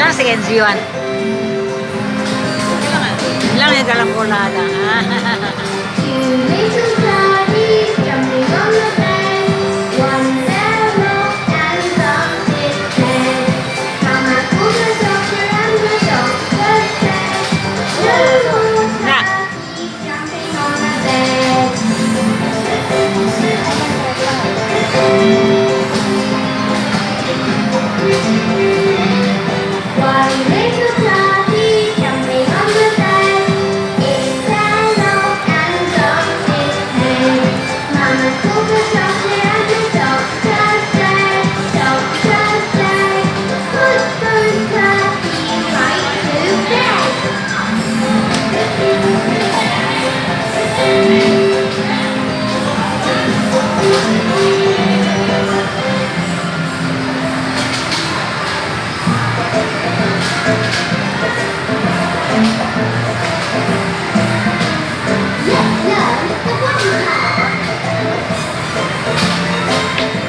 Ilang seconds yun? Ilang yung dalang kulada? Two little birdies jumping on the bed. One arrow and lost its head. Mama called the doctor and the doctor said, no more birdies jumping on the bed. One little birdie jumping on the bed. It fell off and lost its head. Mama called the doctor.